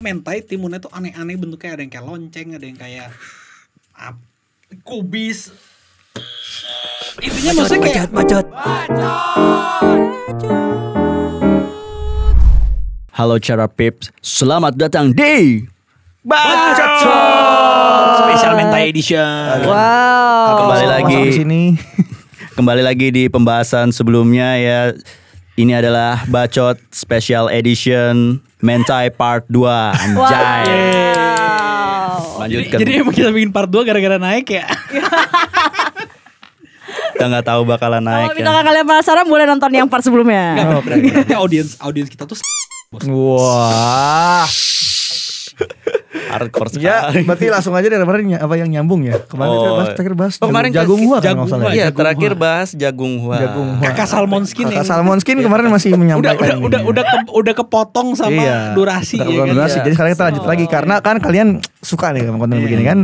mentai timunnya tuh aneh-aneh bentuknya, ada yang kayak lonceng, ada yang kayak kubis. Intinya maksudnya kayak bacot. Halo Cara Pips, selamat datang di Bacot Special Mentai Edition. Wow. Kembali lagi di pembahasan sebelumnya ya. Ini adalah Bacot Special Edition Mentai Part 2. Anjay. Wow. Lanjutkan. Jadi emang kita bikin part 2 gara-gara naik ya. Kita nggak tahu bakalan naik. Kalau misalkan kalian penasaran boleh nonton yang part sebelumnya. Berarti audiens kita tuh Wah. Hardcore sekali. Ya, berarti langsung aja dari kemarin apa yang nyambung ya? Kemarin terakhir bahas kemarin jagung hua kan jagung masalah. Iya, terakhir bahas jagung hua. Kakak salmon skin Kakak salmon skin kemarin masih menyampaikan. Udah kepotong sama durasi ya kan. Durasi. Jadi sekarang kita lanjut lagi karena kan kalian suka nih sama konten begini kan.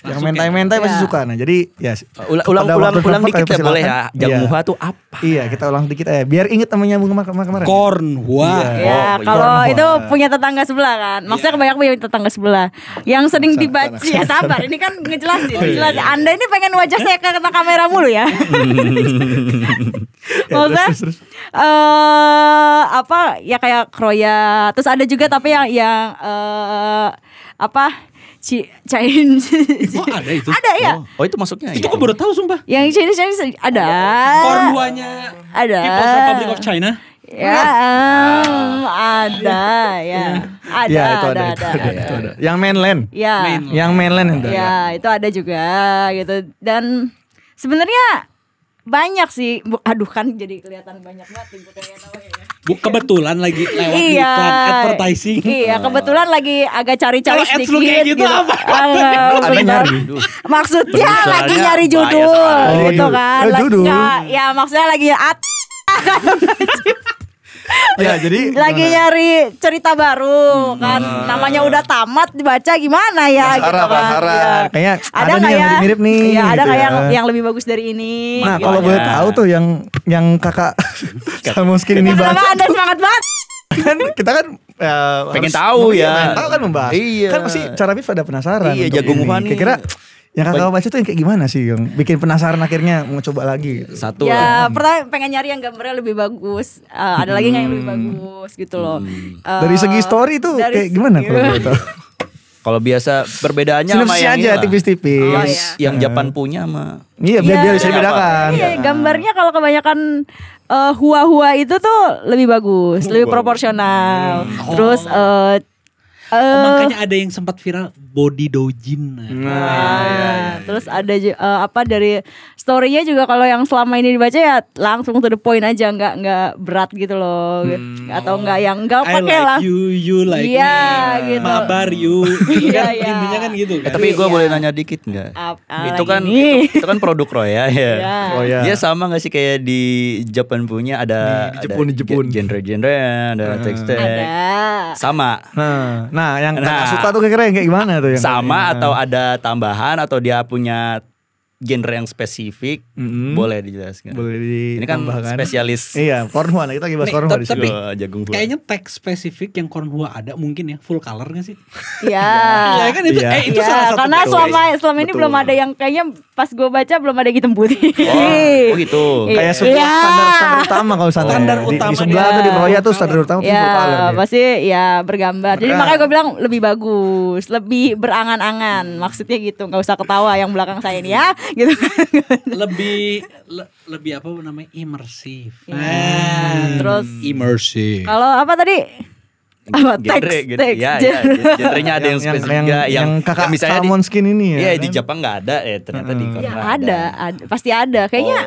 Yang mentai-mentai pasti suka. Nah, jadi ya ulang dikit ya boleh ya. Jagung hua tuh apa? Iya, kita ulang dikit ya. Biar inget sama nyambung kemarin. Corn hua. Ya, kalau itu punya tetangga sebelah kan. Maksudnya kebanyakan punya tetangga sebelah. Yang sering dibaca ya sabar. Ini kan ngejelasin. Anda ini pengen wajah saya ke kamera mulu ya. Maksudnya apa ya kayak kroya. Terus ada juga tapi yang apa? Chinese. Oh ada itu? Ada ya. Oh itu masuknya. Itu kok baru tahu sumpah. Yang Chinese ada. Corn huanya ada. People's Republic of China. Ya, ada ya. Ada. Yang mainland. Ya. Yang mainland itu. Ya, itu ada juga gitu. Dan sebenarnya banyak sih. Aduh kan jadi kelihatan banyak banget Kebetulan lagi lewat di iklan advertising. Iya, kebetulan lagi agak cari-cari Kalau ads sedikit lu kayak gitu apa? Ada nyari. Maksudnya lagi nyari judul gitu kan. Judul. Ya, maksudnya lagi Ya, jadi lagi nyari cerita baru kan. Namanya udah tamat dibaca gimana ya gitu kan. Kayaknya Ada nih yang ya? mirip-mirip nih. Iya, ada gitu nggak ya. yang lebih bagus dari ini? Nah, Gitu. kalau boleh tahu tuh yang kakak salmon skin ini Kenapa baca Anda semangat banget? kan kita kan Pengen harus tahu ya. pengen tahu kan membahas. Iya. Kan pasti cara Pif ada penasaran. Iya, untuk jagung ini. hua nih. Kira-kira yang kakak baca tuh yang kayak gimana sih yang bikin penasaran akhirnya mau coba lagi gitu. Satu Ya, pertama pengen nyari yang gambarnya lebih bagus. Ada lagi nggak yang lebih bagus gitu loh. Dari segi story tuh kayak gimana kalau boleh tahu? Kalau biasa perbedaannya sama Sinopsis yang aja ini lah. tipis-tipis. Oh, iya. Yang Japan punya sama. Iya, biar bisa dibedakan. Iya, gambarnya kalau kebanyakan hua-hua itu tuh lebih bagus, lebih proporsional. Terus Makanya ada yang sempat viral body dojin. Terus ada apa dari story-nya juga kalau yang selama ini dibaca ya langsung to the point aja, nggak berat gitu loh, atau nggak yang nggak I pakai like lah. you like Iya, me, gitu. mabar you. Iya, Kan iya. intinya kan gitu kan. Tapi gue boleh nanya dikit nggak? Itu kan ini. itu kan produk Roya ya. Iya. Oh ya. Dia sama nggak sih kayak di Japan punya ada Di Jepun. genre-genre, ada tekstil. Ada. Sama. Nah, yang kakak Nah. suka tuh kira-kira yang kayak gimana tuh yang Sama atau ada tambahan atau dia punya genre yang spesifik? Boleh dijelaskan. boleh Ini kan ditambahkan? spesialis. Iya, corn hua. Nah, kita lagi bahas Nih, corn hua di tapi- sini. Jagung hua. Kayaknya teks spesifik yang corn hua ada mungkin ya, full color gak sih? Iya. Iya kan itu Iya. itu salah satu. Karena teks. selama ini belum ada yang kayaknya pas gue baca belum ada yang hitam putih. Oh gitu. Kayak sebuah standar utama kalau sana. Standar Di utama sebelah dia. tuh di Roya tuh standar utama full color Ya dia. pasti ya bergambar. Jadi makanya gue bilang lebih bagus, lebih berangan-angan. Maksudnya gitu, nggak usah ketawa yang belakang saya ini ya, gitu. lebih apa namanya, imersif. Terus Immersif. kalau apa tadi? Apa teks? Ya, genrenya ada yang spesifik yang kakak misalnya salmon skin ini ya. Iya kan? di Jepang nggak ada ternyata di Korea Ya ada, pasti ada. Kayaknya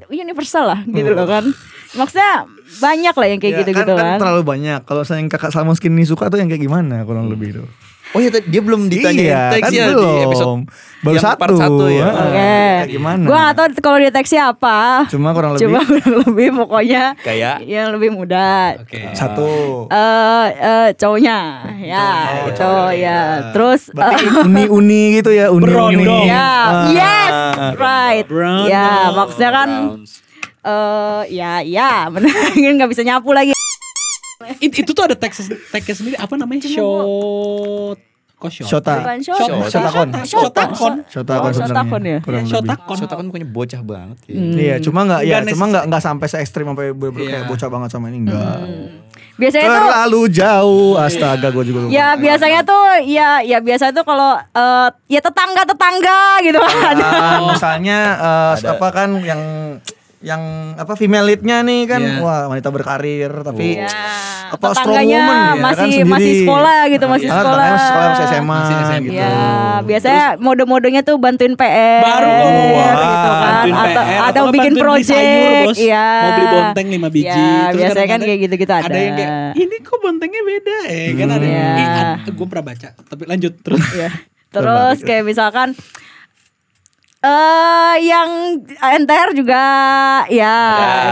universal lah gitu loh kan. Maksudnya banyak lah yang kayak Ya, gitu-gitu kan kan. terlalu banyak. Kalau saya yang kakak salmon skin ini suka tuh yang kayak gimana kurang lebih tuh. Oh iya dia belum ditanya Iya, kan teksnya di belum. episode Baru yang satu. part 1 ya. Oke. Kayak gimana? Gua gak tahu kalau dia teksnya apa. Cuma kurang lebih Kurang lebih pokoknya Kayak? yang lebih muda. Oke. satu. Cowoknya ya itu ya. Terus Berarti uni-uni gitu ya, uni-uni. Berondong. ya, yes, right. Brown Ya, dong. maksudnya kan ya benar nggak bisa nyapu lagi. Itu tuh ada tagnya sendiri apa namanya? Shota. Bukan Shotakon. Shotakon. Shotakon Shotakon ya? Kurang lebih. Shotakon. Shota kan bukannya bocah banget ya. Iya, cuma Enggak nggak sampai se ekstrim sampai kayak bocah banget sama ini enggak. Biasanya tuh Terlalu jauh, astaga gue juga lupa. ya biasanya tuh ya biasa tuh kalau ya tetangga gitu kan. Misalnya apa kan yang apa female leadnya nih kan, Iya. wah wanita berkarir tapi Ya, apa strong tetangganya woman ya, kan masih sendiri. sekolah gitu, masih Karena sekolah. tetangganya masih SMA Masih SMA. gitu. Ya, biasanya mode-modenya tuh bantuin PR. Baru gitu kan. bantuin Atau PR, atau nggak bikin bantuin beli project. sayur, Bos. Iya. Mau beli bonteng 5 biji. Ya, Terus biasanya kan kadang-kadang kayak gitu-gitu ada. Ada yang kayak ini kok bontengnya beda kan ada. Iya. Gue pernah baca, tapi lanjut terus. Ya. Terus kayak misalkan yang NTR juga ya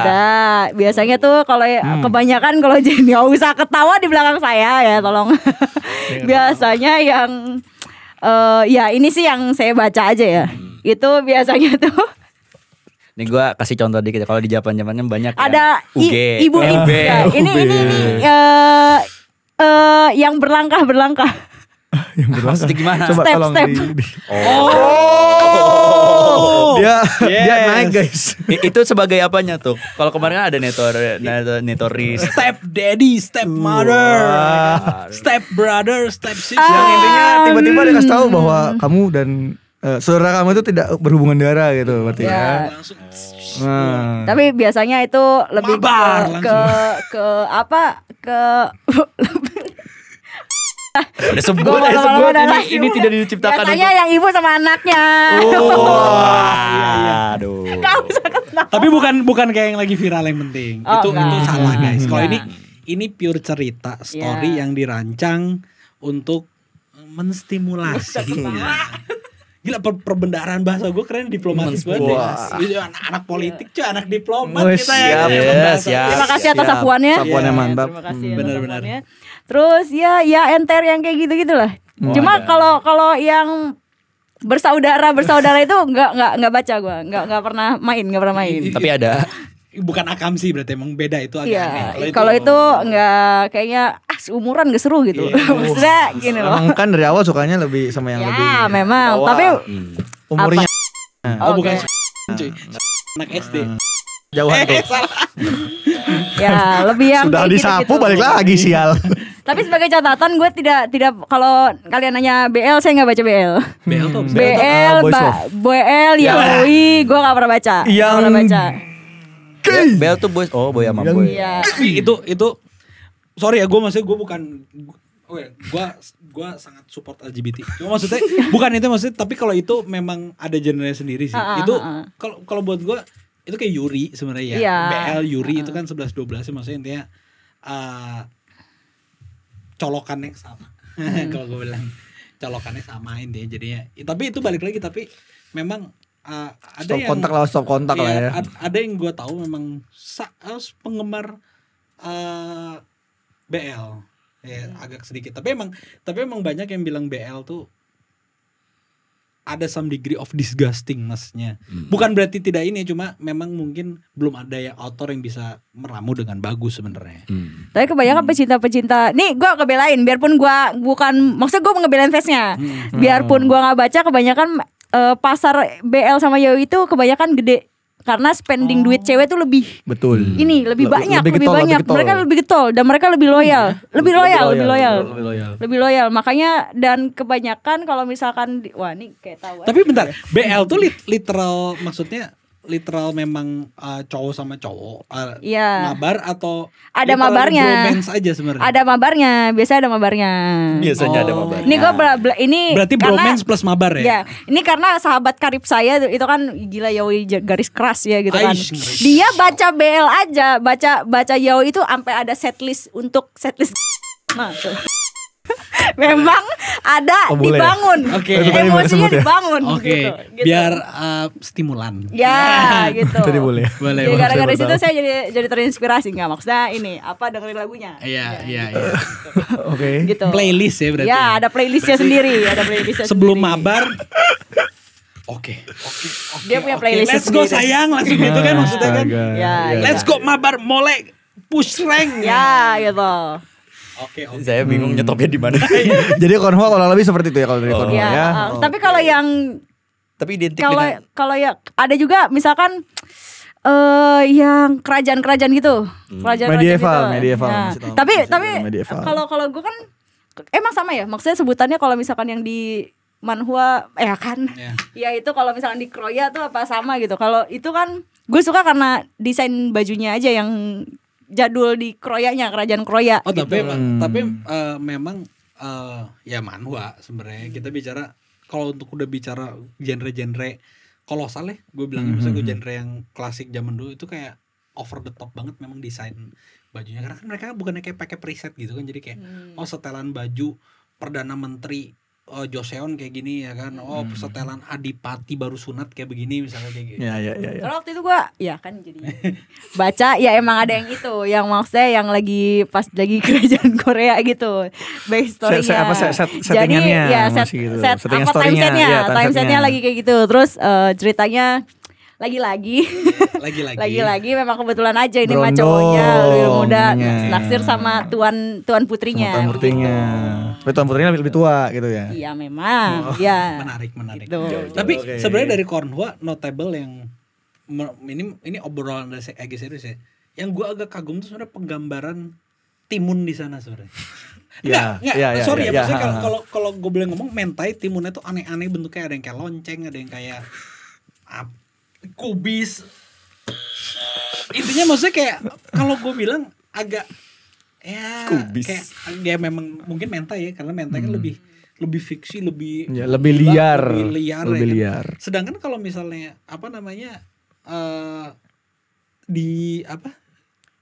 ada. Biasanya tuh kalau kebanyakan kalau jadi nggak usah ketawa di belakang saya ya tolong. Biasanya yang ya ini sih yang saya baca aja ya. Itu biasanya tuh Nih gue kasih contoh dikit. Kalau di Japan-Japannya banyak ada UG, ibu-ibu. UB. Ya, ini yang berlangkah. Yang berlangkah. Maksudnya gimana? Coba Step, tolong step. dia naik guys. Itu sebagai apanya tuh? Kalau kemarin kan ada netoris. Step daddy, step mother, step brother, step sister. Yang intinya tiba-tiba dia kasih tahu bahwa kamu dan saudara kamu itu tidak berhubungan darah gitu berarti ya. Ya. Langsung Nah. Tapi biasanya itu lebih Mabar ke apa ke Udah sebut Gua aja sebut malah ini tidak diciptakan biasanya yang ibu sama anaknya. Aduh. Gak usah ketawa. Tapi bukan kayak yang lagi viral yang penting. Oh, itu enggak. salah guys. Kalau Enggak. ini pure cerita story Ya. yang dirancang untuk menstimulasi. Ya. Gila perbendaharaan bahasa gue keren diplomatis banget. Ya. Anak politik cuy, anak diplomat Wes, kita ya. siap. Terima kasih atas sapuannya. Sapuannya mantap. Terima kasih atas Benar-benar. sapuannya. Terus ya NTR yang kayak gitu-gitu lah. Cuma kalau yang bersaudara itu nggak baca gue, nggak pernah main. Tapi ada. Bukan akamsi berarti emang beda itu agak aneh. Iya, kalau itu nggak kayaknya seumuran gak seru gitu. Maksudnya gini loh. Emang kan dari awal sukanya lebih sama yang lebih Ya memang, bawah. tapi umurnya Oh Oke. bukan cuy. Anak SD. jauhan tuh. ya lebih yang Sudah kayak disapu gitu-gitu. balik lagi sial. Tapi sebagai catatan gue tidak kalau kalian nanya BL saya nggak baca BL. BL tuh apa? BL, Boys Love. BL, Yaoi, gue nggak pernah baca. Nggak Yang- pernah baca. Bel tuh boy. Oh boy sama boy. Iya. Tapi itu sorry ya gue maksudnya gue bukan gue sangat support LGBT. Cuma maksudnya bukan itu maksudnya tapi kalau itu memang ada genre sendiri sih. Itu kalau buat gue itu kayak Yuri sebenarnya ya. Iya. BL Yuri itu kan 11-12 maksudnya intinya colokannya sama. Kalau gue bilang colokannya sama intinya jadinya. Tapi itu balik lagi tapi memang ada Stop yang kontak lah, stop kontak lah ya. Ada yang gue tahu memang penggemar BL ya agak sedikit. Tapi emang banyak yang bilang BL tuh ada some degree of disgusting maksudnya. Bukan berarti tidak ini, cuma memang mungkin belum ada yang author yang bisa meramu dengan bagus sebenarnya. Tapi kebanyakan pecinta-pecinta, nih gue ngebelain, biarpun gue bukan, maksudnya gue ngebelain face-nya, biarpun gue nggak baca, kebanyakan pasar BL sama Yaoi itu kebanyakan gede. Karena spending duit cewek tuh lebih Betul. ini lebih banyak, lebih getol, banyak. getol. Mereka lebih getol dan mereka lebih loyal, lebih loyal. loyal. Lebih loyal. Makanya dan kebanyakan kalau misalkan wah ini kayak tahu. Tapi bentar, BL tuh literal maksudnya literal memang cowok sama cowok Iya. mabar atau Ada literal mabarnya. bromance aja sebenarnya. Ada mabarnya, biasanya ada mabarnya. Biasanya ada mabar. Ini gue ini Berarti karena- bromance plus mabar ya? Ya, ini karena sahabat karib saya itu kan gila Yaoi garis keras ya gitu kan. Aish, ngeri. Dia baca BL aja, baca Yaoi itu sampai ada setlist untuk setlist. Nah, tuh. Memang ada Oh, boleh ya? dibangun. Oke. Itu tadi boleh Emosinya sebut ya? dibangun Oke, gitu. biar stimulan. Ya, gitu. Tadi boleh. Boleh. Jadi boleh. gara-gara saya situ baru saya jadi terinspirasi nggak maksudnya ini apa dengerin lagunya. Iya. Oke. Gitu. Playlist ya berarti. Ya, ada playlistnya sendiri, ada playlistnya Sebelum sendiri. mabar. Oke. Dia punya playlist Let's go sendiri. sayang langsung gitu kan maksudnya kan. Astaga. Ya, Iya. Let's go mabar molek push rank. Ya gitu. Oke. Saya bingung nyetopnya di mana. Jadi Konhua kalau lebih seperti itu ya kalau dari Konhua Ya, ya. tapi kalau yang Tapi identik dengan kalau ya ada juga misalkan yang kerajaan-kerajaan gitu. Kerajaan-kerajaan Medieval, gitu. medieval. Nah, Masih tahu, tapi masih medieval. kalau gue kan emang sama ya. Maksudnya sebutannya kalau misalkan yang di manhwa kan. Ya. Ya itu kalau misalkan di kroya tuh apa sama gitu. Kalau itu kan gue suka karena desain bajunya aja yang jadul di kroyanya, kerajaan kroya. Oh gitu. tapi memang ya manhwa sebenarnya kita bicara kalau untuk udah bicara genre-genre kolosal ya, gue bilangnya misalnya gue genre yang klasik zaman dulu itu kayak over the top banget memang desain bajunya karena kan mereka bukannya kayak pakai preset gitu kan jadi kayak setelan baju perdana menteri Joseon kayak gini ya kan setelan adipati baru sunat kayak begini misalnya kayak gitu. Ya. Kalau waktu itu gue ya kan jadi baca ya emang ada yang itu yang maksudnya yang lagi pas lagi kerajaan Korea gitu backstory-nya. Settingannya jadi ya masih gitu. set Settingan apa time story-nya, setnya ya, time setnya lagi kayak gitu terus ceritanya lagi-lagi memang kebetulan aja ini mah Berondong, cowoknya lebih muda ya. naksir sama tuan putrinya. Tuan putrinya. Tapi tuan putrinya lebih tua gitu ya. Iya memang ya Menarik. gitu. Tapi sebenarnya dari Konhwa notable yang ini obrolan dari agak serius ya. Yang gue agak kagum tuh sebenarnya penggambaran timun di sana sebenarnya. Sorry ya, maksudnya kalau gue boleh ngomong mentai timunnya tuh aneh-aneh bentuknya ada yang kayak lonceng, ada yang kayak kubis. Intinya maksudnya kayak kalau gue bilang agak ya kubis. kayak dia memang mungkin mentai ya karena mentai kan lebih fiksi, lebih liar. Lebih liar. Sedangkan kalau misalnya di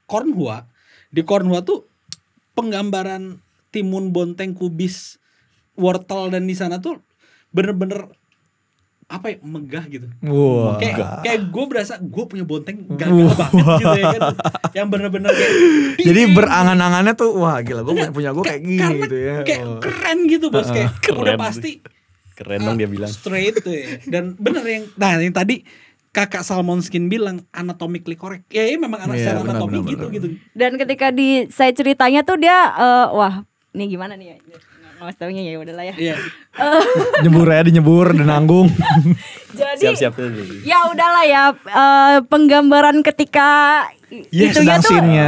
Konhwa tuh penggambaran timun, bonteng, kubis, wortel dan di sana tuh bener-bener megah gitu. Wah. Kayak gue berasa gue punya bonteng gagah banget gitu ya kan. Yang bener-bener kayak Jadi berangan-angannya tuh wah gila gue punya gue kayak gini karena gitu ya. Kayak keren gitu bos kayak udah pasti keren dong dia bilang. straight tuh ya. Dan bener yang tadi kakak Salmon Skin bilang anatomically correct. Ya memang secara anatomi gitu. Dan ketika di saya ceritanya tuh dia wah ini gimana nih ya nggak taunya ya udahlah ya. Iya. Nyebur dan nanggung. Jadi Siap-siap tuh. ya udahlah ya penggambaran ketika Yes, itunya sedang tuh scene-nya,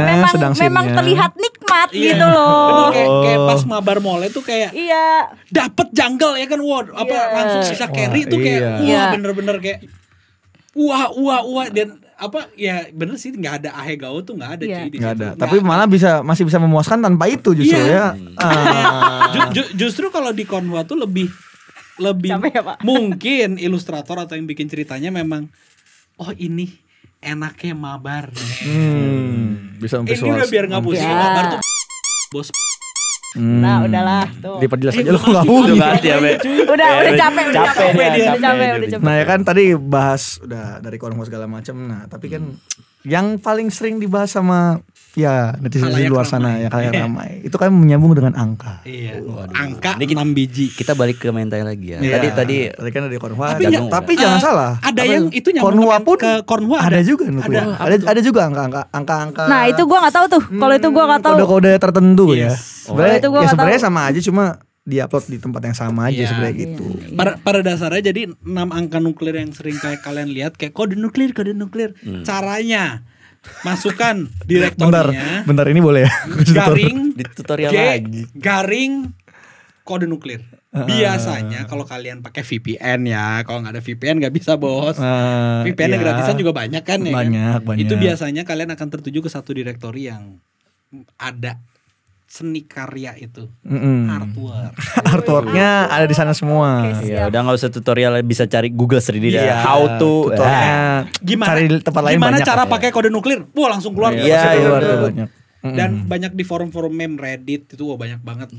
memang terlihat nikmat Iya. gitu loh. Bener, kayak pas mabar mole tuh kayak Iya. dapet jungle ya kan langsung bisa carry tuh kayak Iya. bener-bener kayak wah dan bener sih nggak ada ahegao tuh nggak ada Iya. cuy di Nggak situ. ada. Tapi malah masih bisa memuaskan tanpa itu justru Iya. ya. Justru kalau di Konhwa tuh lebih Capek ya, Pak? mungkin ilustrator atau yang bikin ceritanya memang ini enaknya mabar. Bisa Ini memvisual. udah biar nggak pusing Ya. mabar tuh bos. Nah udahlah tuh. Diperjelas aja lo nggak mungkin. Udah capek dia. udah capek. Nah ya kan tadi bahas udah dari Konhwa segala macam. Nah tapi kan yang paling sering dibahas sama ya netizen di Khalayak luar sana ramai. ya kalian ramai. Itu kan menyambung dengan angka. Iya. Angka Ini 6 biji. Kita balik ke mentai lagi ya. Iya. Tadi Tadi kan dari Konhwa. Tapi Jangan salah. Ada yang itu nyambung Konhwa pun ke Konhwa ada juga nuklir. Ada. Ada juga angka-angka. Nah itu gue nggak tahu tuh. Kalau itu gue nggak tahu. Kode-kode tertentu ya. Yes. Sebenarnya itu gua nggak sebenarnya tahu. sama aja cuma diupload di tempat yang sama aja Iya. sebenarnya gitu. Pada dasarnya jadi 6 angka nuklir yang sering kayak kalian lihat kayak kode nuklir. Caranya masukkan direktorinya Bentar ini boleh ya. garing di tutorial G, lagi. garing kode nuklir. Biasanya kalau kalian pakai VPN ya, kalau nggak ada VPN nggak bisa bos. VPN yang iya. gratisan juga banyak kan ya. Banyak. Itu biasanya kalian akan tertuju ke satu direktori yang ada seni karya itu, artwork. Artworknya ada di sana semua. Oke, Ya udah nggak usah tutorial bisa cari Google sendiri Iya. deh. How to. Tutorialnya cari di tempat lain Gimana banyak. cara ya. pakai kode nuklir? Wah langsung keluar. Iya, Langsung iya, keluar betul. tuh. banyak. Dan banyak di forum-forum meme Reddit itu banyak banget.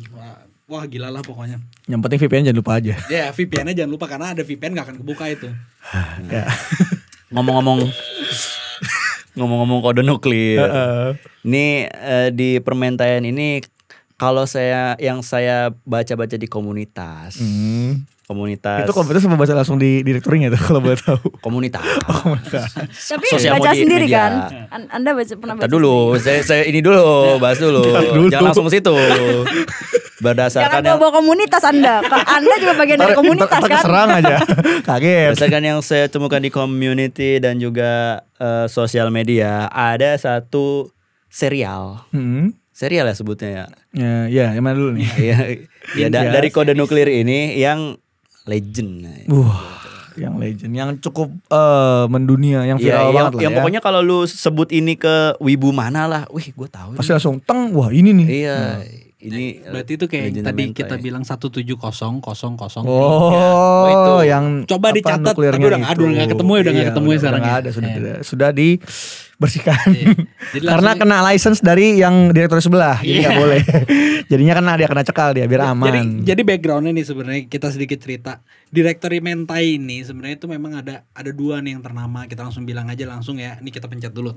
Wah gila lah pokoknya. Yang penting VPN jangan lupa aja. Ya VPN-nya jangan lupa karena ada VPN gak akan kebuka itu. Ya. Ngomong-ngomong kode nuklir. Ini di permentaian ini kalau saya baca-baca di komunitas. komunitas. Itu komunitas apa baca langsung di direkturnya tuh kalau boleh tahu. Komunitas. Tapi Sosial baca sendiri media. kan? Anda pernah baca? Ntar dulu, saya ini dulu, bahas dulu. Jangan langsung ke situ. Berdasarkan Jangan bawa komunitas Anda. Anda juga bagian dari komunitas Ntar kan? keserang aja. Kaget. berdasarkan yang saya temukan di community dan juga sosial media, ada satu serial. Serial ya sebutnya ya. Ya, yang mana dulu nih? Iya, ya, dari kode nuklir ini yang legend. Yang legend, yang cukup mendunia, yang Iya, viral banget lah yang ya. pokoknya kalau lu sebut ini ke wibu mana lah, wih gue tahu. Pasti langsung teng, wah ini nih. Iya, ini Berarti itu kayak legend tadi mental kita ya. bilang 17000. Oh, itu. yang Coba apa, dicatat. nuklirnya Aduh, nggak ketemu ya, udah nggak ketemu ya udah sekarang nggak ya. ada, sudah Iya. tidak, sudah dibersihkan. Jadi Karena langsung- kena license dari yang direktur sebelah, jadi nggak boleh. Jadinya dia kena cekal dia biar aman. Jadi backgroundnya nih sebenarnya kita sedikit cerita. Directory Mentai ini sebenarnya itu memang ada dua nih yang ternama. Kita langsung bilang aja langsung ya. Ini kita pencet dulu.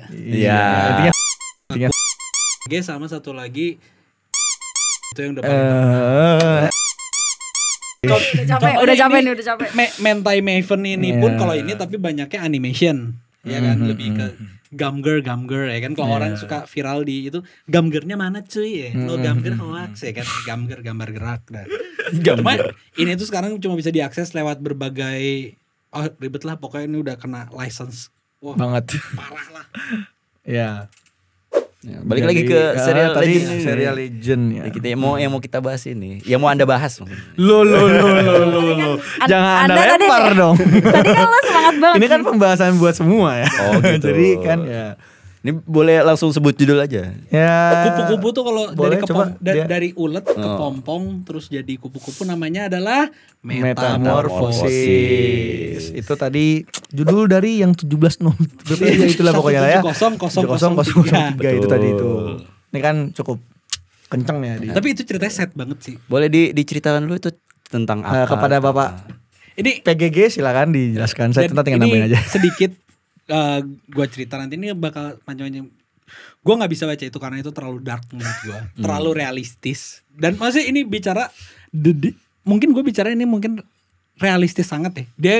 Iya. Intinya G sama satu lagi itu yang udah paling Udah capek nih, udah capek. Mentai Maven ini pun Iya. kalau ini tapi banyaknya animation. Ya kan lebih ke gamger ya kan kalau orang suka viral di itu gamgernya mana cuy ya lo gamger hoax ya kan gamger gambar gerak dah. Cuma ini tuh sekarang cuma bisa diakses lewat berbagai ribet lah pokoknya ini udah kena license. Wah, banget. parah lah. Ya. Ya, balik lagi ke serial tadi legend ini. serial legend ya. Ya, kita yang mau kita bahas ini, yang mau Anda bahas. Lo. Jangan Anda Anda tadi- lempar dong. Tadi kan lo semangat banget. Ini kan pembahasan buat semua ya. Oh, gitu. Jadi kan ya. Ini boleh langsung sebut judul aja. Ya. Kupu-kupu tuh kalau boleh, dari coba dia- dari ulet ke pompong terus jadi kupu-kupu namanya adalah Metamorfosis. Itu tadi judul dari yang 17 berapa ya itulah pokoknya lah ya. 17003. 17003 itu tadi itu. Ini kan cukup kenceng ya di. Tapi itu ceritanya sad banget sih. Boleh diceritakan dulu itu tentang apa? Kepada Bapak Ini PGG silakan dijelaskan. Saya dan tinggal nambahin aja. sedikit gue cerita nanti ini bakal macam-macam. Gue nggak bisa baca itu karena itu terlalu dark menurut gue, terlalu realistis. Dan maksudnya ini bicara mungkin gue bicara ini mungkin realistis sangat ya. Dia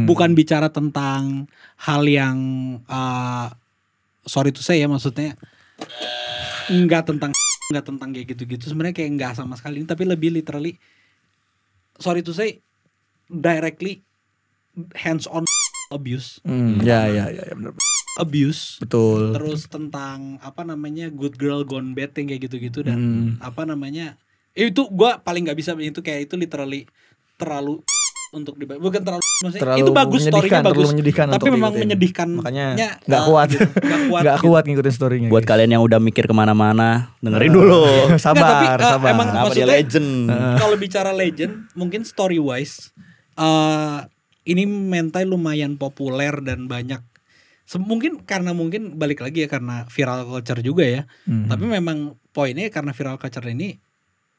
bukan bicara tentang hal yang sorry to say ya maksudnya nggak tentang kayak gitu-gitu. Sebenarnya kayak nggak sama sekali. Tapi lebih literally sorry to say directly hands on abuse. Ya benar. Abuse. Betul. Terus tentang apa namanya good girl gone bad yang kayak gitu-gitu dan apa namanya itu gue paling nggak bisa itu kayak itu literally terlalu untuk bukan terlalu maksudnya Terlalu itu bagus storynya bagus terlalu menyedihkan tapi untuk memang diikutin. menyedihkan Makanya nggak kuat gitu, nggak kuat ngikutin storynya. Buat kalian yang udah mikir kemana-mana, dengerin dulu. sabar. emang Kenapa dia maksudnya legend? kalau bicara legend mungkin story wise ini Mentai lumayan populer dan banyak mungkin balik lagi ya karena viral culture juga ya. Tapi memang poinnya karena viral culture ini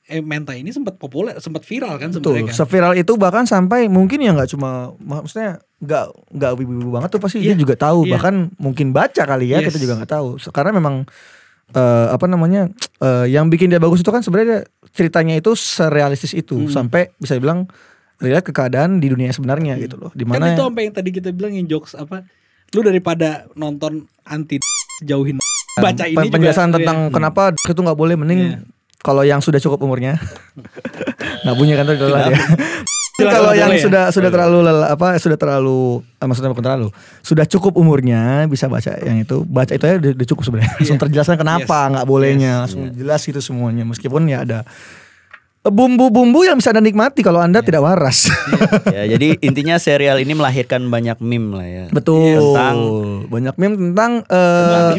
Mentai ini sempat populer, sempat viral kan sebenarnya kan. Seviral itu bahkan sampai mungkin ya nggak cuma maksudnya nggak wibu-wibu banget tuh pasti dia juga tahu bahkan mungkin baca kali ya kita juga nggak tahu karena memang yang bikin dia bagus itu kan sebenarnya ceritanya itu serealistis itu sampai bisa dibilang relate ke keadaan di dunia sebenarnya gitu loh. Dimana Kan itu sampai yang tadi kita bilang yang jokes apa? Lu daripada nonton anti jauhin baca ini penjelasan juga, tentang kenapa itu nggak boleh mending kalau yang sudah cukup umurnya nggak punya kan tuh lah dia. Kalau yang sudah terlalu maksudnya bukan terlalu sudah cukup umurnya bisa baca yang itu aja udah cukup sebenarnya langsung terjelaskan kenapa nggak bolehnya langsung jelas itu semuanya meskipun ya ada bumbu-bumbu yang bisa Anda nikmati kalau Anda tidak waras. Ya, jadi intinya serial ini melahirkan banyak meme lah ya. Betul. Tentang banyak meme tentang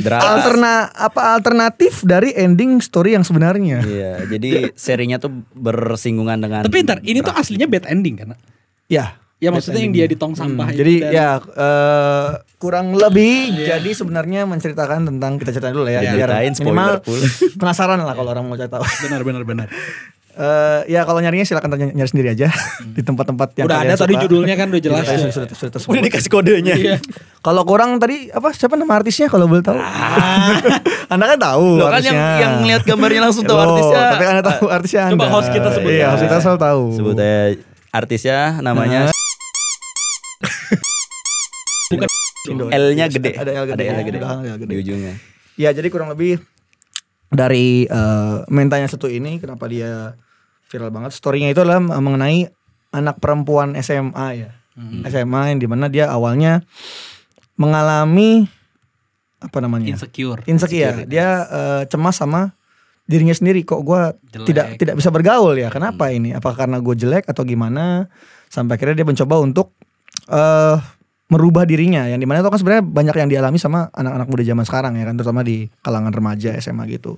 drama. alternatif dari ending story yang sebenarnya. Iya, jadi serinya tuh bersinggungan dengan. Tapi ntar ini tuh aslinya bad ending kan? Ya. Ya maksudnya yang dia di tong sampah itu Jadi dan- ya kurang lebih jadi sebenarnya menceritakan tentang kita ceritain dulu ya. Ya, biar ceritain, minimal spoiler full. penasaran lah kalau orang mau cari tahu. benar. Ya kalau nyarinya silakan nyari sendiri aja di tempat-tempat yang Udah kalian ada tadi suka. judulnya kan udah jelas. Sudah ya. tersebut. Udah dikasih kodenya. Iya. Kalau kurang tadi apa siapa nama artisnya kalau boleh tahu? Anda kan tahu Loh kan artisnya. yang lihat gambarnya langsung tahu Loh, artisnya. Tapi Anda tahu artisnya Anda. Coba host kita sebut. Iya, host kita selalu tahu. Sebut aja artisnya namanya Bukan L-nya gede. Ada L gede. L gede. Ada L gede. Di ujungnya. Ya jadi kurang lebih dari Mentanya Satu ini kenapa dia viral banget. Storynya itu adalah mengenai anak perempuan SMA ya. SMA yang dimana dia awalnya mengalami apa namanya? insecure. Insecure. Dia cemas sama dirinya sendiri. Kok gue Jelek. tidak bisa bergaul ya? Kenapa ini? Apakah karena gue jelek atau gimana? Sampai akhirnya dia mencoba untuk merubah dirinya. Yang dimana itu kan sebenarnya banyak yang dialami sama anak-anak muda zaman sekarang ya kan, terutama di kalangan remaja SMA gitu.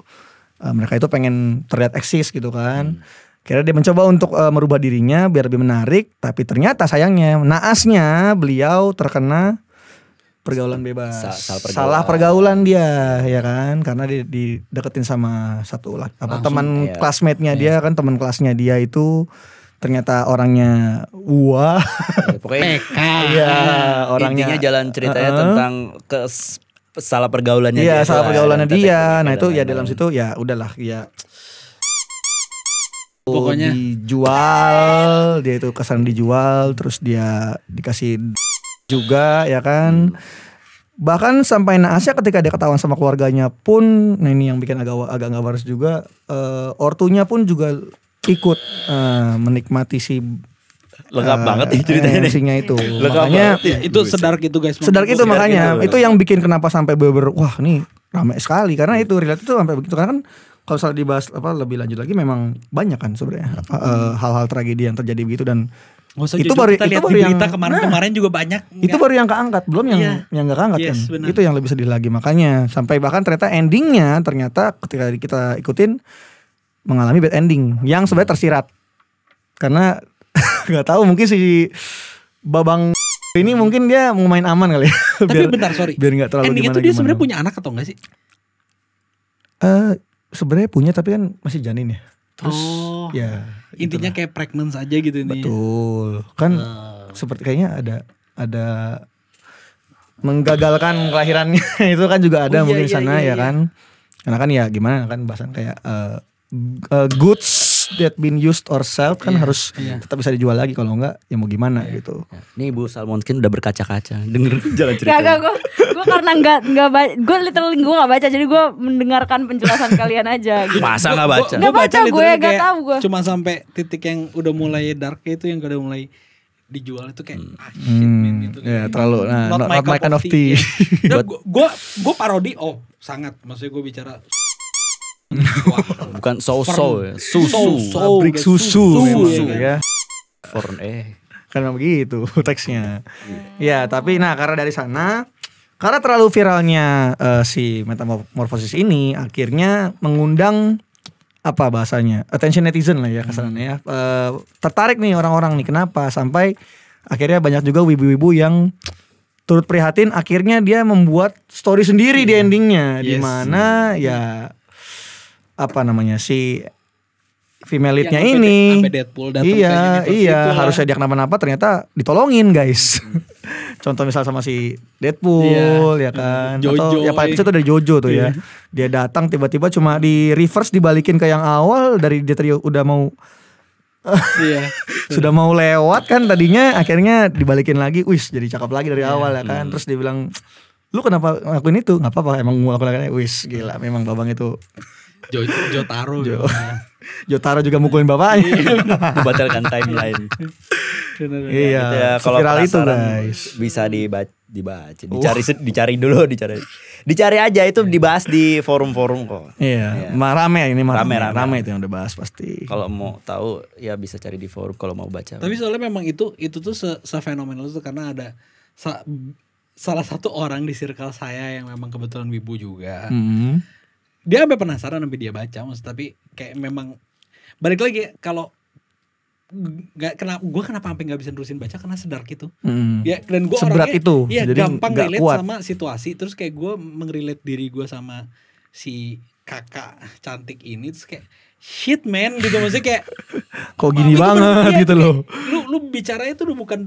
Mereka itu pengen terlihat eksis gitu kan. Akhirnya dia mencoba untuk merubah dirinya biar lebih menarik, tapi ternyata sayangnya naasnya beliau terkena pergaulan bebas. Salah pergaulan dia ya kan, karena dia dideketin sama satu lah apa teman classmate-nya dia kan, teman kelasnya dia itu ternyata orangnya wah. Pokoknya Iya, orangnya intinya jalan ceritanya tentang salah pergaulannya dia. Iya, salah pergaulannya dan dia. tata Nah, itu ya lain-lain. dalam situ ya udahlah ya. Pokoknya dijual, dia itu kesan dijual, terus dia dikasih juga ya kan. Bahkan sampai naasnya ketika dia ketahuan sama keluarganya pun, nah ini yang bikin agak nggak beres juga, ortunya pun juga ikut menikmati si lengkap banget nih ceritanya nih. MC-nya itu. Lengkap Makanya banget ya. itu sedark itu guys. sedark itu Sedark makanya itu. itu yang bikin kenapa sampai beber wah nih ramai sekali karena itu relate itu sampai begitu karena kan kalau misalnya dibahas apa lebih lanjut lagi memang banyak kan sebenarnya hal-hal tragedi yang terjadi begitu dan Nggak usah itu jujur, baru- kita itu lihat baru di yang- berita kemarin-kemarin juga banyak. itu baru yang keangkat belum yang Iya. yang gak keangkat Yes, kan benar. itu yang lebih sedih lagi makanya sampai bahkan ternyata endingnya ternyata ketika kita ikutin mengalami bad ending yang sebenarnya tersirat karena nggak tahu mungkin si Babang ini mungkin dia mau main aman kali ya. Tapi bentar sorry. biar nggak terlalu Endingnya tuh dia sebenarnya punya anak atau enggak sih? Sebenarnya punya tapi kan masih janin ya. Terus Oh. ya Intinya kayak pregnant aja gitu intinya. betul. Kan seperti kayaknya ada menggagalkan kelahirannya itu kan juga ada Oh, iya, mungkin di iya, sana iya, ya kan. Karena kan ya gimana kan bahasan kayak goods that been used or sold kan harus tetap bisa dijual lagi kalau enggak ya mau gimana gitu. Nih Bu Salmonskin udah berkaca-kaca denger jalan cerita. Gak, gue karena nggak gue literally gue nggak baca jadi gue mendengarkan penjelasan kalian aja. Gitu. Masa nggak baca? Nggak baca gue, literally nggak kayak tahu gue. Cuma sampai titik yang udah mulai dark itu yang udah mulai dijual itu kayak shit man gitu. Ya terlalu Not my my cup kind of of tea. Ya, gue parodi sangat maksudnya gue bicara wah, Bukan so-so ya. Susu. Pabrik susu memang ya. Forn Karena begitu teksnya. Ya tapi nah karena dari sana karena terlalu viralnya si Metamorphosis ini akhirnya mengundang apa bahasanya attention netizen lah ya kasarannya ya. Tertarik nih orang-orang nih kenapa sampai akhirnya banyak juga wibu-wibu yang turut prihatin akhirnya dia membuat story sendiri di endingnya di mana ya apa namanya si female lead-nya Yang ini sampai Deadpool datang ke iya universe iya itulah. harusnya dia kenapa-napa ternyata ditolongin guys. Contoh misal sama si Deadpool ya kan atau Jojo, ya paling kecil tuh dari Jojo tuh ya dia datang tiba-tiba cuma di reverse dibalikin ke yang awal dari dia tadi udah mau Iya. sudah mau lewat kan tadinya akhirnya dibalikin lagi wis jadi cakep lagi dari awal ya kan terus dia bilang lu kenapa ngelakuin itu nggak apa-apa emang mau lakuin wis gila memang babang itu Jotaro. Jotaro juga mukulin bapaknya. Dibatalkan timeline. Iya, Gitu ya, kalau viral itu penasaran guys. bisa dibaca, dicari dulu, dicari aja itu dibahas di forum-forum kok. Iya, rame ini mah Rame. rame itu yang udah bahas pasti. Kalau mau tahu ya bisa cari di forum kalau mau baca. Tapi soalnya memang itu tuh se-fenomenal itu karena ada salah satu orang di circle saya yang memang kebetulan wibu juga. Dia sampai penasaran sampai dia baca tapi kayak memang balik lagi kalau gue kenapa sampai nggak bisa nerusin baca karena sedark itu. Ya dan gue Seberat orangnya itu, ya jadi gampang nggak relate kuat. sama situasi terus kayak gue mengrelate diri gue sama si kakak cantik ini terus kayak shit man gitu maksudnya kayak Kok gini itu banget iya, gitu kayak, loh. lu bicaranya tuh udah bukan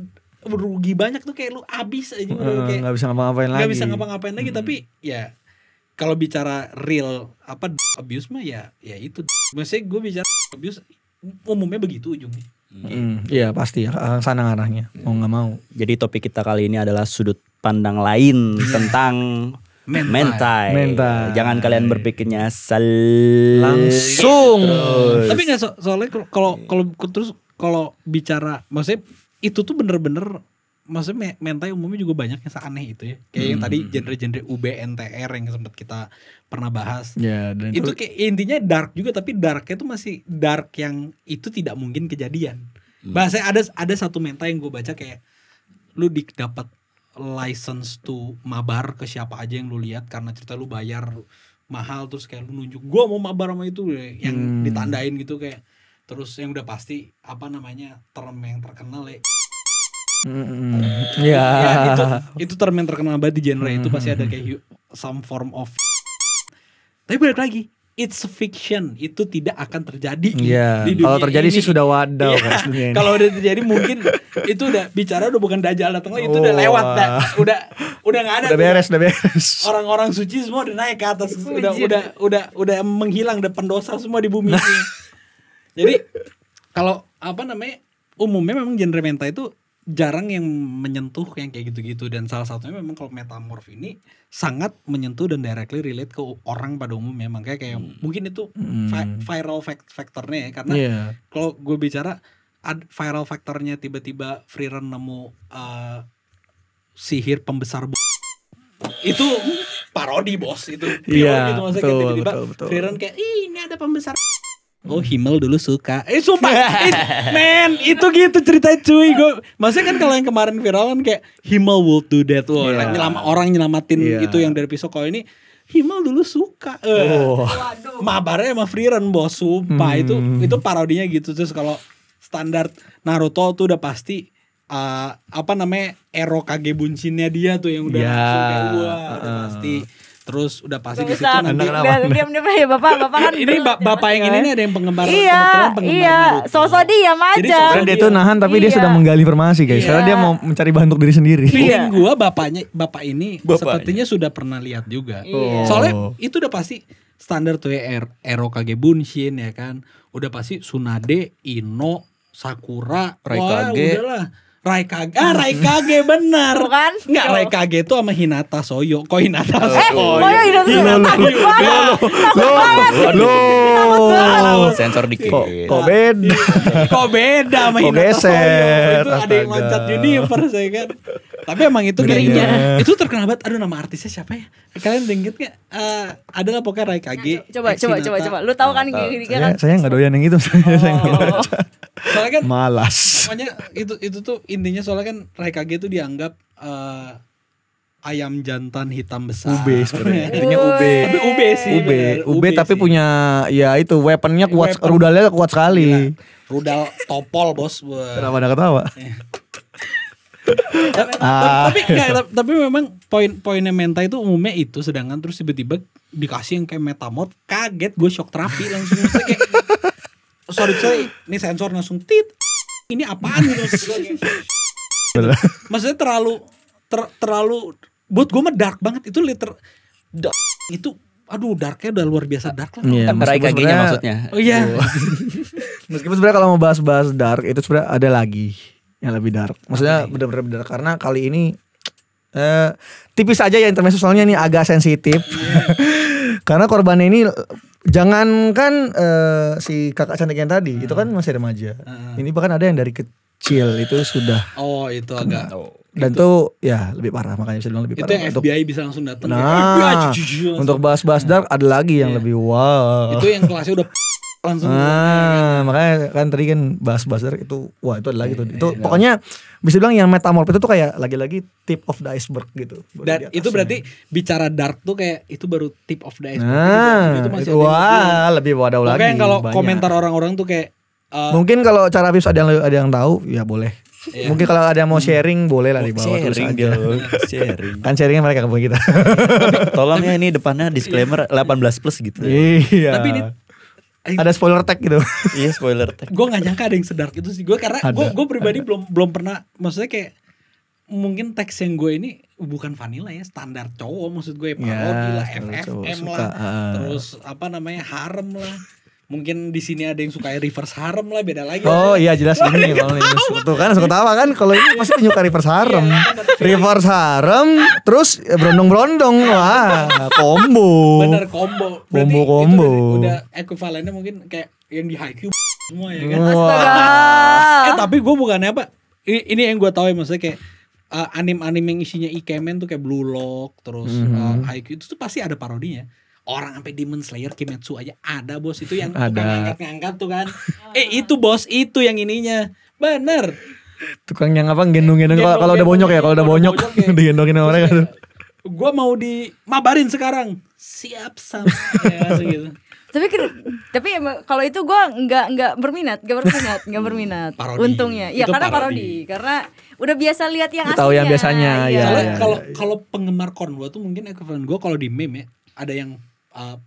rugi banyak tuh, kayak lu abis aja udah kayak nggak bisa ngapa-ngapain lagi. nggak bisa ngapa-ngapain lagi. Tapi ya kalau bicara real abuse mah ya itu. Maksudnya gue bicara abuse umumnya begitu ujungnya. Iya pasti ya, sana arahnya mau nggak mau. Jadi topik kita kali ini adalah sudut pandang lain tentang mentai. Jangan kalian berpikirnya langsung. Tapi nggak soalnya kalau bicara, maksudnya itu tuh bener-bener, maksudnya mentai umumnya juga banyak yang seaneh itu ya. Kayak yang tadi genre-genre UB NTR yang sempat kita pernah bahas. Ya, dan itu kayak intinya dark juga, tapi darknya tuh masih dark yang itu tidak mungkin kejadian. Bahasanya ada satu mentai yang gue baca kayak lu dapat license to mabar ke siapa aja yang lu lihat, karena cerita lu bayar mahal terus kayak lu nunjuk gue mau mabar sama itu yang ditandain gitu kayak. Terus yang udah pasti apa namanya term yang terkenal ya. Ya, itu term yang terkenal banget di genre itu, pasti ada kayak some form of. Tapi balik lagi, it's fiction, itu tidak akan terjadi. Iya. Kalau terjadi sih sudah wadaw kan sebenarnya. Kalau udah terjadi mungkin itu udah bicara udah bukan Dajjal datang lagi, itu udah lewat dah. Udah enggak ada. Udah beres. Orang-orang suci semua udah naik ke atas, udah menghilang, udah pendosa semua di bumi ini. Jadi kalau apa namanya umumnya memang genre mentai itu jarang yang menyentuh yang kayak gitu-gitu, dan salah satunya memang kalau metamorph ini sangat menyentuh dan directly relate ke orang pada umumnya. Makanya kayak mungkin itu viral factornya ya, karena kalau gue bicara viral factornya tiba-tiba Freerun nemu sihir pembesar itu parodi bos, itu Iya, gitu maksudnya kayak tiba-tiba Freerun kayak ini ada pembesar. Oh Himmel dulu suka. Sumpah men itu gitu ceritanya cuy. Gue maksudnya kan kalau yang kemarin viral kan kayak Himmel will do that. Orang nyelamatin itu yang dari pisau. Kalau ini Himmel dulu suka. Mabarnya sama Freerun bos. Sumpah itu parodinya gitu. Terus kalau standar Naruto tuh udah pasti apa namanya Ero Kage Bunshinnya dia tuh yang udah langsung kayak udah pasti. Terus udah pasti di situ nanti diam ya bapak kan ini bapak yang ini nih ada yang penggemar Naruto. Sosok diam aja. Dia tuh nahan tapi dia sudah menggali informasi guys, karena dia mau mencari bahan untuk diri sendiri. Feeling gua bapak ini sepertinya sudah pernah lihat juga. Soalnya itu udah pasti standar tuh ya Ero Kage Bunshin ya kan. Udah pasti Tsunade, Ino, Sakura, Raikage. Udahlah. Raikage benar. Bukan? Enggak, Raikage itu sama Hinata Soyo. Kok Hinata Soyo? Hinata Lo sensor dikit. Kok beda sama Hinata Soyo. Itu ada yang loncat universe ya kan. Tapi emang itu kayaknya itu terkenal banget. Aduh, nama artisnya siapa ya? Kalian inget gak? Adalah pokoknya Raikage. Coba. Lu tahu kan gini-gini. Saya nggak doyan yang itu. Soalnya kan malas. Pokoknya itu tuh intinya, soalnya kan Raikage itu dianggap ayam jantan hitam besar. UB sebenarnya. Intinya UB. Tapi UB sih. UB tapi sih. Punya ya itu weaponnya kuat, rudalnya kuat sekali. Gila. Rudal topol bos. Kenapa ada ketawa? Tapi memang poinnya mentai itu umumnya itu, sedangkan terus tiba-tiba dikasih yang kayak metamorph, kaget gue, shock terapi langsung kayak sorry ini sensor langsung tit, ini apaan gitu. Maksudnya terlalu buat gue mah dark banget itu, itu aduh darknya udah luar biasa dark lah. Raikage-nya maksudnya. Oh iya. Meskipun sebenarnya kalau mau bahas dark itu sebenarnya ada lagi yang lebih dark. Maksudnya benar-benar dark karena kali ini tipis aja ya intermezzo, soalnya ini agak sensitif. Karena korbannya ini jangankan si kakak cantik yang tadi itu kan masih remaja. Ini bahkan ada yang dari kecil itu sudah. Oh itu agak. Dan itu ya lebih parah, makanya bisa bilang lebih parah. Itu yang FBI bisa langsung datang. Nah, untuk bahas-bahas dark ada lagi yang lebih wow. Itu yang kelasnya udah langsung. Makanya kan tadi kan bahas-bahas dark itu, wah itu ada lagi tuh. Itu pokoknya bisa bilang yang metamorph itu tuh kayak lagi-lagi tip of the iceberg gitu. Dan itu berarti bicara dark tuh kayak itu baru tip of the iceberg. Itu masih lebih wadaw lagi. Makanya kalau komentar orang-orang tuh kayak mungkin kalau cara Pips ada yang tahu ya boleh. Mungkin kalau ada yang mau sharing boleh lah di bawah tulis aja. Sharing. Kan sharingnya mereka ke kita. Tolong ya ini depannya disclaimer 18+ gitu. Iya. Tapi ini ada spoiler tag gitu. Iya spoiler tag. Gue gak nyangka ada yang sedark itu sih. Gue karena gue pribadi belum pernah, maksudnya kayak mungkin teks yang gue ini bukan vanilla ya, standar cowok maksud gue, parodi lah, standar cowok, FFM suka, lah, terus apa namanya harem lah. Mungkin di sini ada yang suka reverse harem lah, beda lagi. Oh iya jelas ini kalau ini tuh kan suka tawa kan kalau ini pasti penyuka reverse harem. Reverse harem terus brondong-brondong. Wah, combo. Bener combo. Berarti Combo. itu udah ekuivalennya mungkin kayak yang di Haikyuu semua ya kan. Wah. Tapi gue bukannya apa? Ini yang gue tahu ya, maksudnya kayak anime-anime yang isinya ikemen tuh kayak Blue Lock, terus Haikyuu itu tuh pasti ada parodinya. Orang sampai Demon Slayer, Kimetsu aja ada bos, itu yang tukang ngangkat-ngangkat tuh kan. Itu bos, itu yang ininya. Bener. Tukang yang apa gendong-gendong kalau udah bonyok ya, kalau udah bonyok digendongin sama mereka tuh. Gue mau dimabarin sekarang. Siap sam. Ya, gitu. Tapi kalau itu gue nggak berminat. Parodi. Untungnya, ya Itu karena parodi. parodi, karena udah biasa lihat yang aslinya. Tahu yang biasanya, ya. Soalnya kalau penggemar Konwa tuh mungkin ekuivalen gue kalau di meme ya, ada yang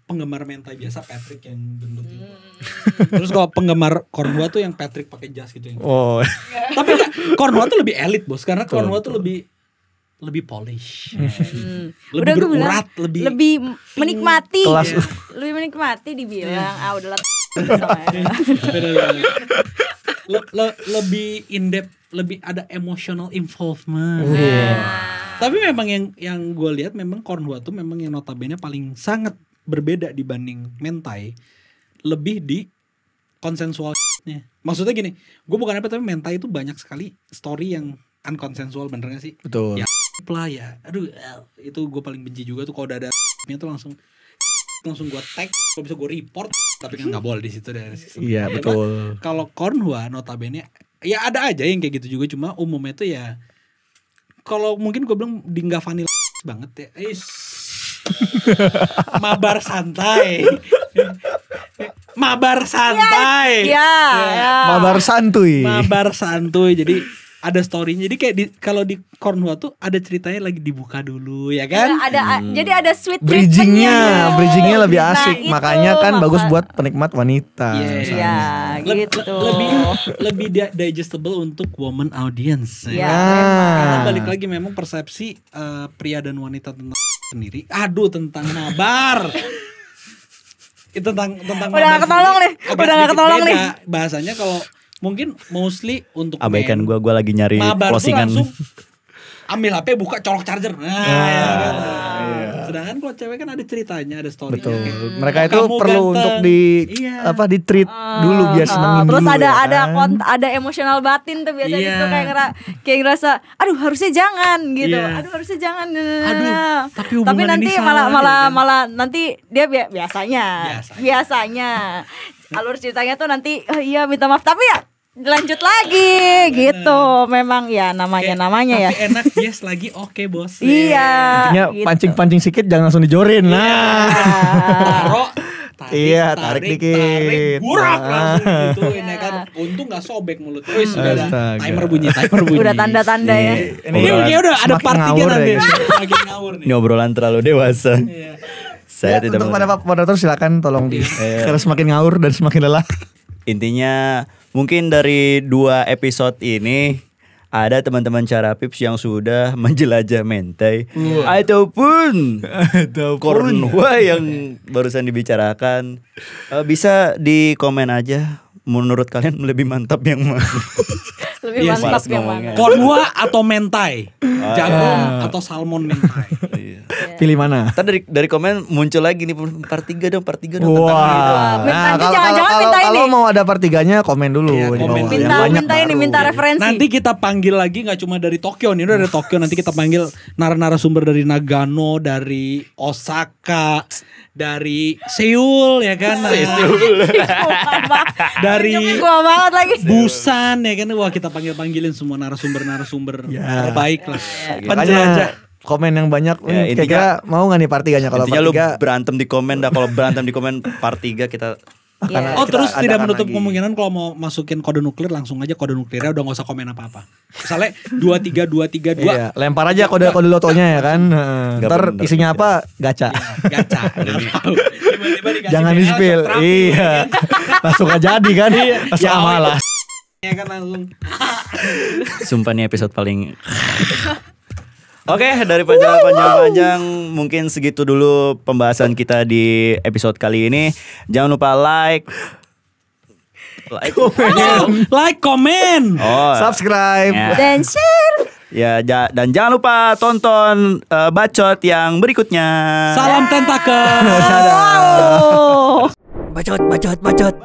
penggemar mentai biasa Patrick yang gendut gitu. Terus kalau penggemar Konwa tuh yang Patrick pakai jas gitu yang. Oh. Tapi Konwa tuh lebih elit bos, karena Konwa tuh lebih polish, lebih Udah gua bilang, berurat, lebih menikmati, Kelas. lebih menikmati dibilang udahlah. lebih in depth, lebih ada emotional involvement. Tapi memang yang gue lihat memang Konwa tuh memang yang notabene paling sangat berbeda dibanding mentai, lebih di konsensualnya. Maksudnya gini, gue bukan apa, tapi mentai itu banyak sekali story yang unkonsensual, bener gak sih? Betul. Ya lah ya, aduh itu gue paling benci juga tuh kalau udah ada tuh langsung gue tag, kalau bisa gue report, tapi kan nggak boleh di situ dari sistem. Iya betul. Kalau Konwa notabene ya ada aja yang kayak gitu juga, cuma umumnya tuh ya kalau mungkin gue bilang di nggak vanilla banget ya. Mabar santai. Mabar santai. Ya. Mabar santuy. Mabar santuy. Jadi ada story-nya. Jadi kayak kalau di Konwa tuh ada ceritanya lagi dibuka dulu ya kan? Jadi ada sweet Bridgingnya lebih Nah, asik. itu Makanya kan bagus maka- buat penikmat wanita. Iya, gitu. Lebih digestible untuk woman audience. Iya, Karena balik lagi memang persepsi pria dan wanita tentang sendiri. Aduh, tentang mabar. Itu tentang Udah mabar gak ketolong sendiri nih. agak Udah gak sedikit ketolong beda. nih. Bahasanya kalau mungkin mostly untuk Abaikan men, gue lagi nyari mabar tuh closingan. langsung ambil HP, buka, colok charger. Ya kan? Sedangkan kalau cewek kan ada ceritanya, ada story. Betul. Mereka itu Kamu perlu ganteng. untuk Iya. di treat dulu biar senengin Terus dulu. ada emosional batin tuh biasanya Iya. itu kayak ngerasa aduh harusnya jangan gitu. Iya. Aduh harusnya jangan. Aduh, tapi hubungan nanti ini salah, malah nanti dia biasanya Biasanya. alur ceritanya tuh nanti oh iya minta maaf tapi ya lanjut lagi gitu. Memang ya namanya ya. Tapi enak, yes lagi oke bos. Iya. Intinya gitu. pancing-pancing sedikit jangan langsung dijorin. Nah. Taruh, Iya, tarik dikit. burak Nah. langsung gituin ya kan. Untung gak sobek mulut. Wih, sudah ada Astaga. timer bunyi. Udah tanda-tanda ya. Ini kayak udah ada Semakin part 3 ngawur nanti. ya. Semakin ngawur nih. Ini obrolan terlalu dewasa. Iya. Saya Ya, tidak untuk mau. para moderator silakan tolong karena semakin ngawur dan semakin lelah. Intinya mungkin dari 2 episode ini ada teman-teman Carapips yang sudah menjelajah mentai ataupun Konwa yang barusan dibicarakan. Bisa di komen aja menurut kalian lebih mantap yang mana. Lebih Iya, mantap malas yang ngomongnya. mana? Konwa atau mentai? Jagung atau salmon mentai? Pilih mana? Ntar dari komen muncul lagi nih part 3 dong tentang ini dong. Wah. Nanti kalau jangan-jangan kalau minta kalau ini. mau ada part 3-nya komen dulu Iya, di komen bawah. dulu. Yang banyak Minta ini, baru. minta referensi. Nanti kita panggil lagi nggak cuma dari Tokyo nih, udah dari Tokyo, nanti kita panggil narasumber dari Nagano, dari Osaka, dari Seoul ya kan, dari Gua banget lagi. Busan ya kan, wah kita panggilin semua narasumber Ya. terbaik lah. Makanya Penjelajah. komen yang banyak. Ya, Kira-kira mau nggak nih part 3-nya? Kalau Intinya part lu 3 berantem di komen dah. Kalau berantem di komen part 3 kita Iya. Oh kita terus tidak adakan menutup lagi. kemungkinan kalau mau masukin kode nuklir langsung aja kode nuklirnya udah nggak usah komen apa-apa. Misalnya 23 Iya, lempar aja kode lotonya ya kan. Nggak Ntar bener, isinya iya. apa? Gacha. gacha. Nggak tahu. Tiba-tiba dikasih Jangan BL, di spill. shock terapi, Iya. ya kan? Langsung aja jadi kan. Langsung Ya, malas. Ya kan langsung. Sumpah nih episode paling. Oke, dari panjang-panjang mungkin segitu dulu pembahasan kita di episode kali ini. Jangan lupa like, comment, subscribe, dan share. Ya, dan jangan lupa tonton bacot yang berikutnya. Salam tentakel. Wow. Bacot.